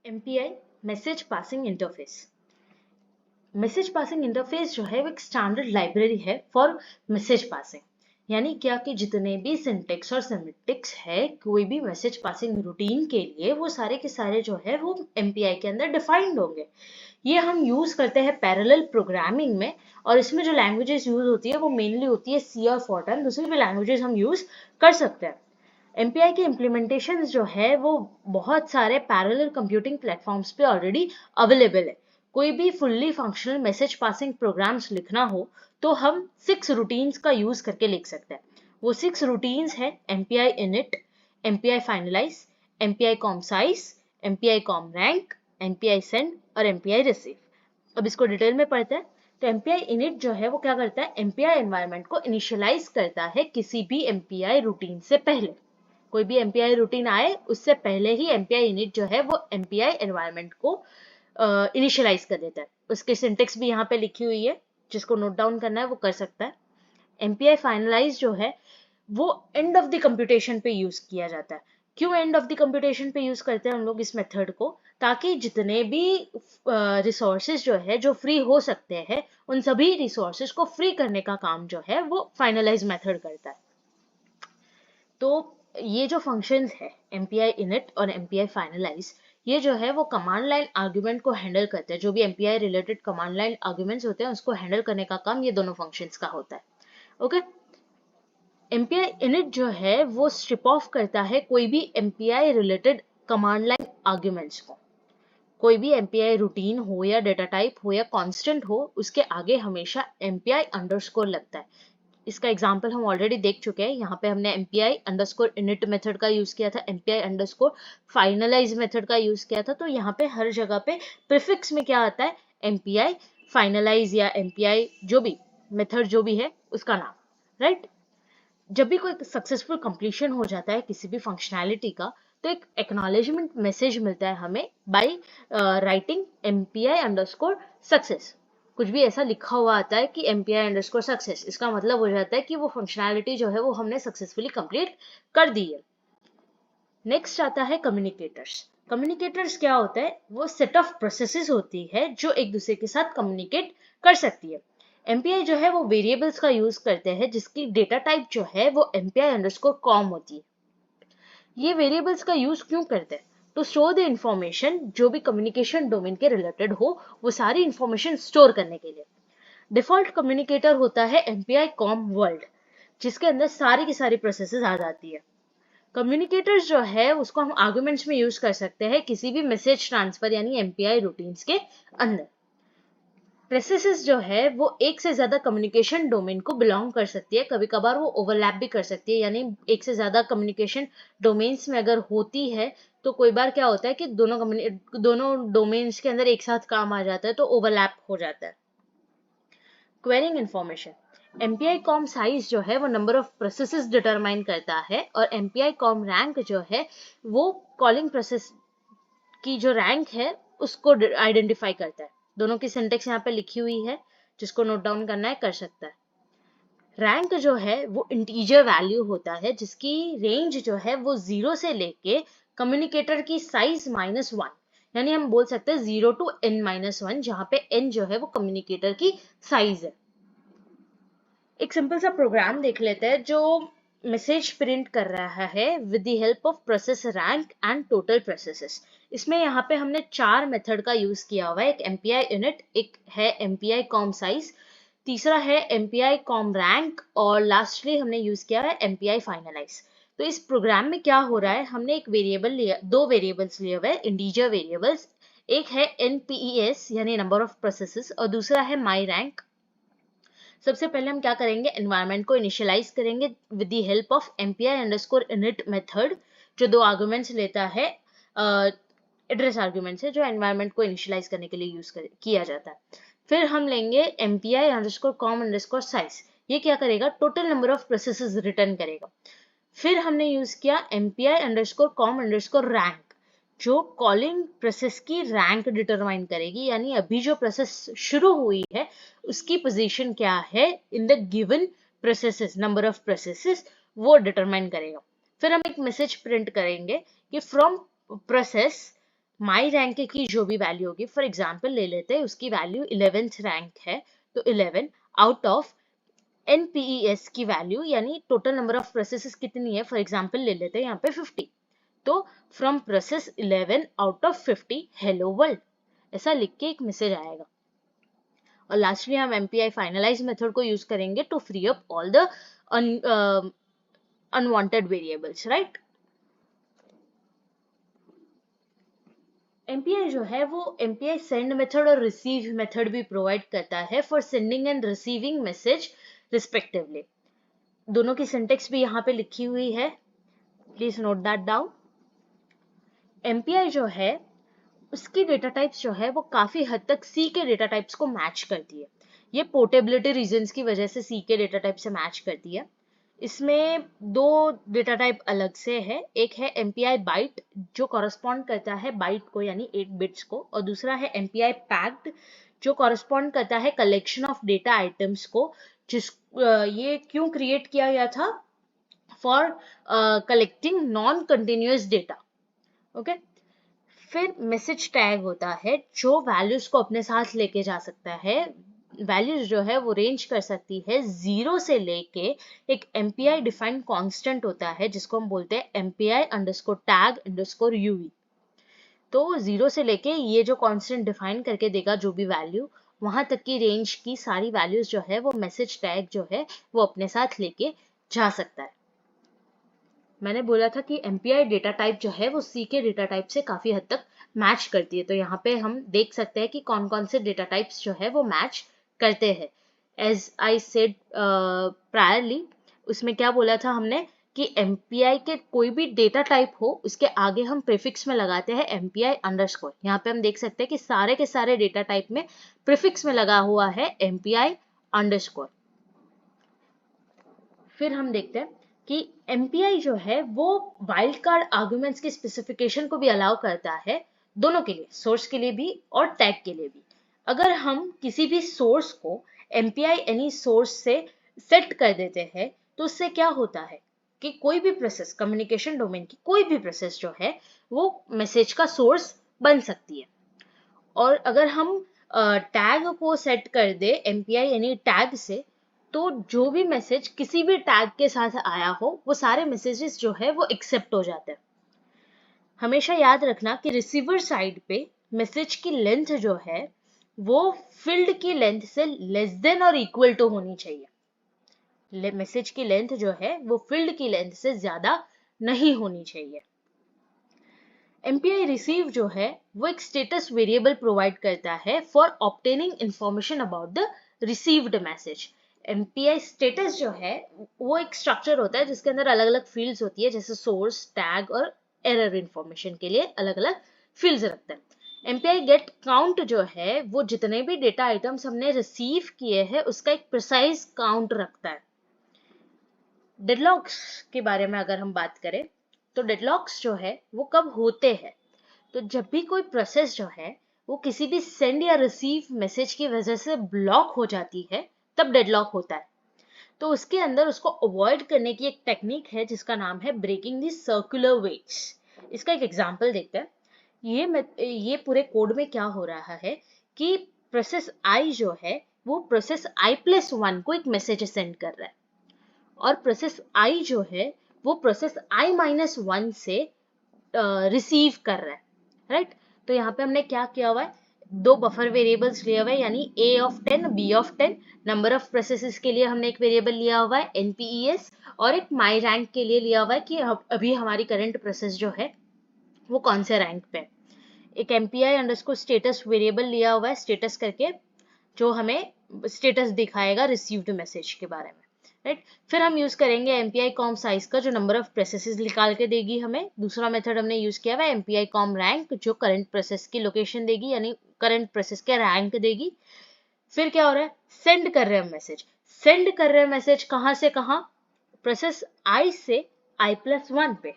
MPI message passing interface. Message passing interface जो है वो एक स्टैंडर्ड लाइब्रेरी है फॉर मैसेज पासिंग। यानी क्या कि जितने भी सिंटेक्स और सेमेंटिक्स है कोई भी मैसेज पासिंग रूटीन के लिए वो सारे के सारे जो है वो MPI के अंदर डिफाइंड होंगे। ये हम यूज करते हैं पैरेलल प्रोग्रामिंग में, और इसमें जो लैंग्वेजेस यूज होती है वो मेनली होती है सी और फॉर्टन। दूसरी भी लैंग्वेजेस हम यूज कर सकते हैं। MPI के इम्प्लीमेंटेशन जो है वो बहुत सारे पैरेलल कंप्यूटिंग प्लेटफॉर्म्स पे ऑलरेडी अवेलेबल है। कोई भी fully functional message passing programs लिखना हो तो हम 6 रूटीन्स का यूज करके लिख सकते हैं। वो 6 रूटीन्स है MPI init, MPI finalize, MPI com size, MPI com rank, MPI send और MPI receive। अब इसको डिटेल में पढ़ते हैं। तो MPI init जो है वो क्या करता है, MPI एनवायरनमेंट को इनिशियलाइज करता है किसी भी MPI रूटीन से पहले। कोई भी MPI रूटीन आए उससे पहले ही MPI init जो है वो MPI एनवायरनमेंट को इनिशियलाइज कर देता है। उसकी सिंटेक्स भी यहाँ पे लिखी हुई है, जिसको नोट डाउन करना है वो कर सकता है। MPI फाइनलाइज जो है वो एंड ऑफ द कंप्यूटेशन पे यूज किया जाता है। क्यों एंड ऑफ द कंप्यूटेशन पे यूज करते हैं हम लोग इस मेथड को, ताकि जितने भी रिसोर्सेज जो है जो फ्री हो सकते हैं उन सभी रिसोर्सेज को फ्री करने का काम जो है वो फाइनलाइज मेथड करता है। तो ये जो फंक्शंस है MPI init और MPI finalize, ये जो है वो कमांड लाइन आर्गुमेंट को हैंडल करते हैं। जो भी MPI related command line arguments होते हैं उसको हैंडल करने का काम ये दोनों फंक्शंस का होता है। ओके। MPI init जो है वो स्ट्रिप ऑफ करता है कोई भी MPI related command line arguments को। कोई भी MPI रूटीन हो या डेटा टाइप हो या कांस्टेंट हो, उसके आगे हमेशा MPI अंडरस्कोर लगता है। इसका एग्जाम्पल हम ऑलरेडी देख चुके हैं। यहाँ पे हमने MPI अंडरस्कोर init मेथड का यूज किया था, MPI अंडरस्कोर फाइनलाइज मेथड का यूज किया था। तो यहाँ पे हर जगह पे प्रीफिक्स में क्या आता है, MPI फाइनलाइज या MPI जो भी मेथड जो भी है उसका नाम, राइट। जब भी कोई सक्सेसफुल कंप्लीशन हो जाता है किसी भी फंक्शनैलिटी का, तो एक एक्नॉलेजमेंट मैसेज मिलता है हमें by writing MPI underscore success. कुछ भी ऐसा लिखा हुआ आता है कि MPI अंडरस्कोर सक्सेस, इसका मतलब हो जाता है कि वो फंक्शनैलिटी जो है वो हमने सक्सेसफुली कंप्लीट कर दी है। नेक्स्ट आता है कम्युनिकेटर्स। कम्युनिकेटर्स क्या होता है, वो सेट ऑफ प्रोसेसेस होती है जो एक दूसरे के साथ कम्युनिकेट कर सकती है। MPI जो है वो वेरिएबल्स का यूज करते हैं जिसकी डेटा टाइप जो है वो MPI अंडरस्कोर कॉम होती है। ये वेरिएबल्स का यूज क्यों करते हैं, टू स्टोर द इंफॉर्मेशन जो भी कम्युनिकेशन डोमेन के रिलेटेड हो वो सारी इंफॉर्मेशन स्टोर करने के लिए। डिफॉल्ट कम्युनिकेटर होता है MPI कॉम वर्ल्ड, जिसके अंदर सारी की सारी प्रोसेसेस आ जाती है। कम्युनिकेटर्स जो है उसको हम आर्गुमेंट्स में यूज कर सकते हैं किसी भी मैसेज ट्रांसफर यानी MPI रूटीन्स के अंदर। प्रोसेसेस जो है वो एक से ज्यादा कम्युनिकेशन डोमेन को बिलोंग कर सकती है, कभी कभार वो ओवरलैप भी कर सकती है। यानी एक से ज्यादा कम्युनिकेशन डोमेन्स में अगर होती है तो कोई बार क्या होता है कि दोनों डोमेन्स के अंदर एक साथ काम आ जाता है तो ओवरलैप हो जाता है। Quarrying information, MPI com size जो है वो नंबर ऑफ प्रोसेसेस डिटरमाइन करता है, और MPI कॉम रैंक जो है वो कॉलिंग प्रोसेस की जो रैंक है उसको आइडेंटिफाई करता है। दोनों की सिंटेक्स यहाँ पे लिखी हुई है, जिसको नोट डाउन करना है कर सकता है। रैंक जो है वो इंटीजर वैल्यू होता है जिसकी रेंज जो है वो 0 से लेके कम्युनिकेटर की साइज -1, यानी हम बोल सकते हैं 0 to n-1, जहां पे n जो है वो कम्युनिकेटर की साइज है। एक सिंपल सा प्रोग्राम देख लेते हैं जो मैसेज प्रिंट कर रहा है with the help of process rank and total processes. इसमें यहाँ पे हमने 4 मेथड का यूज किया हुआ है, एक MPI init, एक है MPI com size, तीसरा है MPI com rank, और लास्टली हमने यूज किया है MPI finalize। तो इस प्रोग्राम में क्या हो रहा है, हमने एक वेरिएबल लिया, दो वेरिएबल्स लिए हुए हैं इंटीजर वेरिएबल्स। एक है NPES यानी नंबर ऑफ प्रोसेसेस, और दूसरा है my rank। सबसे पहले हम क्या करेंगे, एनवायरनमेंट को इनिशियलाइज करेंगे with the help of MPI underscore init method, जो 2 आर्गुमेंट्स लेता है, एड्रेस आर्गुमेंट्स है जो एनवायरनमेंट को इनिशियलाइज करने के लिए यूज किया जाता है। फिर हम लेंगे MPI underscore com underscore size, ये क्या करेगा, total number of processes return करेगा। फिर हमने यूज किया MPI underscore com underscore rank, जो कॉलिंग प्रोसेस की रैंक डिटरमाइन करेगी, यानी अभी जो प्रोसेस शुरू हुई है उसकी पोजीशन क्या है in the given processes, number of processes, वो डिटरमाइन करेगा। फिर हम एक मैसेज प्रिंट करेंगे कि फ्रॉम प्रोसेस माई रैंक की जो भी वैल्यू होगी, फॉर एग्जाम्पल ले लेते हैं उसकी वैल्यू 11th रैंक है, तो 11 आउट ऑफ NPES की वैल्यू यानी टोटल नंबर ऑफ प्रोसेसेस कितनी है, फॉर एग्जाम्पल ले लेते हैं यहाँ पे 50, तो from process 11 out of 50 hello world, ऐसा लिख के एक मैसेज आएगा। और लास्टली हम MPI फाइनलाइज मेथड को यूज करेंगे to free up all the unwanted variables, right. MPI जो है वो MPI सेंड मेथड और रिसीव मेथड भी प्रोवाइड करता है for sending and receiving message respectively. दोनों की सिंटेक्स भी यहाँ पे लिखी हुई है, please note that down. MPI जो है उसकी डेटा टाइप्स जो है वो काफी हद तक C के डेटा टाइप्स को मैच करती है। ये पोर्टेबिलिटी रीजंस की वजह से C के डेटा टाइप से मैच करती है। इसमें दो डेटा टाइप अलग से है, एक है MPI बाइट जो कॉरस्पॉन्ड करता है बाइट को यानी 8 बिट्स को, और दूसरा है MPI पैक्ड जो कॉरस्पॉन्ड करता है कलेक्शन ऑफ डेटा आइटम्स को, जिस ये क्यों क्रिएट किया गया था, for collecting non continuous data, okay. फिर मैसेज टैग होता है जो वैल्यूज को अपने साथ लेके जा सकता है। वैल्यूज जो है वो रेंज कर सकती है 0 से लेके एक MPI डिफाइंड कांस्टेंट होता है जिसको हम बोलते हैं MPI underscore tag underscore UV। तो 0 से लेके ये जो कांस्टेंट डिफाइन करके देगा जो भी वैल्यू, वहां तक की रेंज की सारी वैल्यूज जो है वो मैसेज टैग जो है वो अपने साथ लेके जा सकता है। मैंने बोला था कि MPI डेटा टाइप जो है वो C के डेटा टाइप से काफी हद तक मैच करती है, तो यहाँ पे हम देख सकते हैं कि कौन कौन से डेटा टाइप्स जो है वो मैच करते हैं। एज आई सेड प्रायरली, उसमें क्या बोला था हमने कि MPI के कोई भी डेटा टाइप हो उसके आगे हम प्रीफिक्स में लगाते हैं MPI अंडरस्कोर। यहाँ पे हम देख सकते हैं कि सारे के सारे डेटा टाइप में प्रीफिक्स में लगा हुआ है MPI अंडरस्कोर। फिर हम देखते हैं कि MPI जो है वो वाइल्ड कार्ड आर्गुमेंट्स के स्पेसिफिकेशन को भी अलाउ करता है, दोनों के लिए, सोर्स के लिए भी और टैग के लिए भी। अगर हम किसी भी सोर्स को MPI एनी सोर्स से सेट कर देते हैं तो उससे क्या होता है कि कोई भी प्रोसेस, कम्युनिकेशन डोमेन की कोई भी प्रोसेस जो है वो मैसेज का सोर्स बन सकती है। और अगर हम टैग को सेट कर दे MPI यानी टैग से, तो जो भी मैसेज किसी भी टैग के साथ आया हो वो सारे मैसेजेस जो है वो एक्सेप्ट हो जाते हैं। हमेशा याद रखना कि रिसीवर साइड पे मैसेज की लेंथ जो है वो फील्ड की लेंथ से लेस देन और इक्वल टू होनी चाहिए। मैसेज की लेंथ जो है वो फील्ड की लेंथ से ज्यादा नहीं होनी चाहिए। MPI रिसीव जो है वो एक स्टेटस वेरिएबल प्रोवाइड करता है for obtaining information about the received message. MPI status जो है वो एक स्ट्रक्चर होता है जिसके अंदर अलग अलग फील्ड्स होती है, जैसे सोर्स, टैग और एरर इंफॉर्मेशन के लिए अलग अलग फील्ड्स रखते हैं। MPI गेट काउंट जो है वो जितने भी डेटा आइटम्स हमने रिसीव किए हैं उसका एक प्रिसाइज काउंट रखता है। डेडलॉक्स के बारे में अगर हम बात करें तो डेडलॉक्स जो है वो कब होते हैं, तो जब भी कोई प्रोसेस जो है वो किसी भी सेंड या रिसीव मैसेज की वजह से ब्लॉक हो जाती है तब डेडलॉक होता है। तो उसके अंदर उसको अवॉइड करने की एक टेक्निक है जिसका नाम है ब्रेकिंग दी सर्कुलर वेट्स। इसका एक एग्जांपल देखते हैं। ये पूरे कोड में क्या हो रहा है कि प्रोसेस आई जो है वो प्रोसेस I+1 को एक मैसेज सेंड कर रहा है, और प्रोसेस आई जो है वो प्रोसेस I-1 से रिसीव कर रहा है, राइट। तो यहाँ पे हमने क्या किया हुआ है, दो बफर वेरिएबल्स लिया हुआ है यानी A(10), B(10). Number of processes के लिए हमने एक वेरिएबल लिया हुआ है NPES, और एक माई रैंक के लिए लिया हुआ है कि अभी हमारी करंट प्रोसेस जो है वो कौन से रैंक पे। एक MPI अंडरस्कोर स्टेटस वेरिएबल लिया हुआ है स्टेटस करके, जो हमें स्टेटस दिखाएगा रिसीव्ड मैसेज के बारे में, राइट। फिर हम यूज करेंगे MPI कॉम साइज का जो नंबर ऑफ प्रोसेसेस निकाल के देगी हमें। दूसरा मेथड हमने यूज किया हुआ है MPI कॉम रैंक जो करंट प्रोसेस की लोकेशन देगी यानी करंट प्रोसेस के रैंक देगी। फिर क्या हो रहा है, सेंड कर रहे हैं मैसेज, सेंड कर रहे हैं मैसेज कहां से कहां, प्रोसेस I से I+1 पे,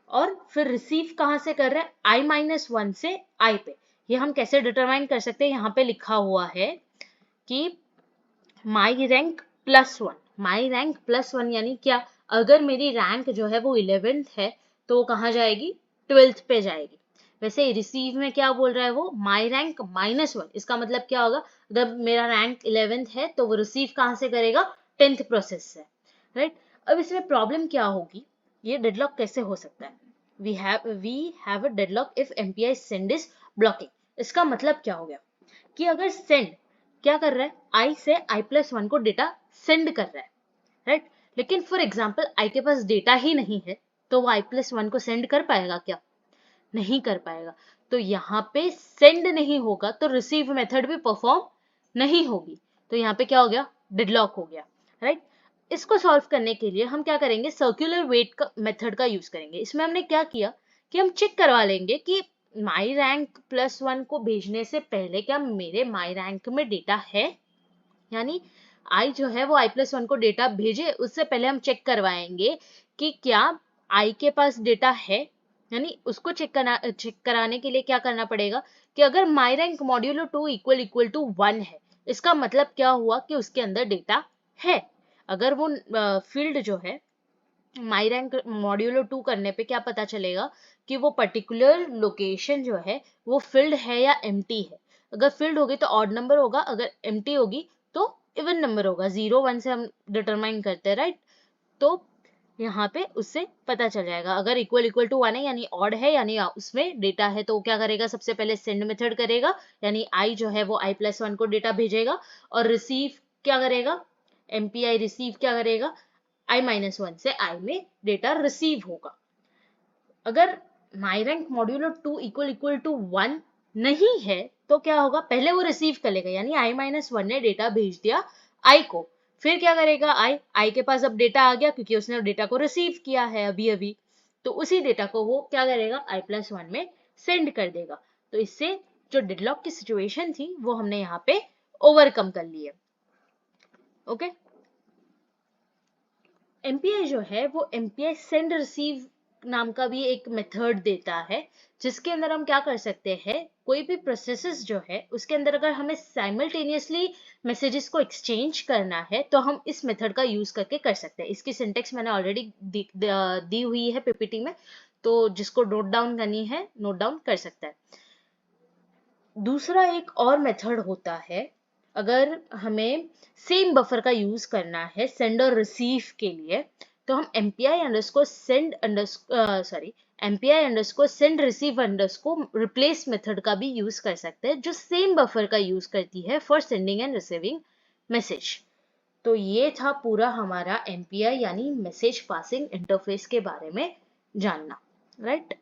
और फिर रिसीव कहां से कर रहे हैं I-1 से I पे। ये हम कैसे डिटरमाइन कर सकते हैं, यहाँ पे लिखा हुआ है कि माई रैंक +1, माई रैंक +1 यानी क्या, अगर मेरी रैंक जो है वो 11th है तो कहाँ जाएगी, 12th पे जाएगी। वैसे रिसीव में क्या बोल रहा है वो, माई रैंक -1। इसका मतलब क्या होगा, अगर मेरा रैंक 11th है तो वो रिसीव कहाँ से करेगा, 10th प्रोसेस से, राइट। अब इसमें प्रॉब्लम क्या होगी, ये डेडलॉक कैसे हो सकता है, we have a deadlock if MPI send is blocking. इसका मतलब क्या हो गया कि अगर सेंड क्या कर रहा है, आई से i+1 को डेटा सेंड कर रहा है, राइट, लेकिन फॉर एग्जाम्पल आई के पास डेटा ही नहीं है, तो वो i+1 को सेंड कर पाएगा क्या, नहीं कर पाएगा। तो यहाँ पे सेंड नहीं होगा तो रिसीव मेथड भी परफॉर्म नहीं होगी, तो यहाँ पे क्या हो गया, डेडलॉक हो गया, राइट। इसको सॉल्व करने के लिए हम क्या करेंगे, सर्कुलर वेट का मेथड का यूज करेंगे। इसमें हमने क्या किया कि हम चेक करवा लेंगे कि माई रैंक +1 को भेजने से पहले क्या मेरे माई रैंक में डेटा है, यानी आई जो है वो i+1 को डेटा भेजे उससे पहले हम चेक करवाएंगे कि क्या आई के पास डेटा है, यानी उसको चेक कराने के लिए क्या करना पड़ेगा कि अगर my rank modulo 2 equal to 1 है, इसका मतलब क्या हुआ कि उसके अंदर डेटा है। अगर वो फील्ड जो है माई रैंक मॉड्यूलो 2 करने पे क्या पता चलेगा कि वो पर्टिकुलर लोकेशन जो है वो फिल्ड है या एम्प्टी है। अगर फिल्ड होगी तो ऑड नंबर होगा, अगर एम्प्टी होगी तो इवन नंबर होगा, 0 1 से हम डिटरमाइन करते हैं, राइट। तो यहाँ पे उससे पता चल जाएगा, अगर इक्वल टू 1 है यानी ऑड है, यानी उसमें डेटा है, तो क्या करेगा, सबसे पहले सेंड मेथड करेगा, यानी आई जो है वो i+1 को डेटा भेजेगा, और रिसीव क्या करेगा, एमपीआई रिसीव क्या करेगा, i-1 से i में डेटा रिसीव होगा। अगर my rank modulo 2 equal to 1 नहीं है तो क्या होगा, पहले वो रिसीव कर लेगा, यानी i-1 ने डेटा भेज दिया i को, फिर क्या करेगा, i के पास अब डेटा आ गया क्योंकि उसने डेटा को रिसीव किया है अभी अभी, तो उसी डेटा को वो क्या करेगा, i+1 में सेंड कर देगा। तो इससे जो डेडलॉक की सिचुएशन थी वो हमने यहाँ पे ओवरकम कर ली है। ओके, एमपीआई जो है वो एमपीआई सेंड रिसीव नाम का भी एक मेथड देता है, जिसके अंदर हम क्या कर सकते हैं, कोई भी प्रोसेसेस जो है उसके अंदर अगर हमें साइमल्टेनियसली मैसेजेस को एक्सचेंज करना है तो हम इस मेथड का यूज करके कर सकते हैं। इसकी सिंटेक्स मैंने ऑलरेडी दी हुई है पीपीटी में, तो जिसको नोट डाउन करनी है नोट डाउन कर सकता है। दूसरा एक और मेथड होता है, अगर हमें सेम बफर का यूज करना है सेंड और रिसीव के लिए, तो हम MPI send receive replace method का भी यूज कर सकते हैं, जो सेम बफर का यूज करती है for sending and receiving message. तो ये था पूरा हमारा MPI यानी मैसेज पासिंग इंटरफेस के बारे में जानना, राइट।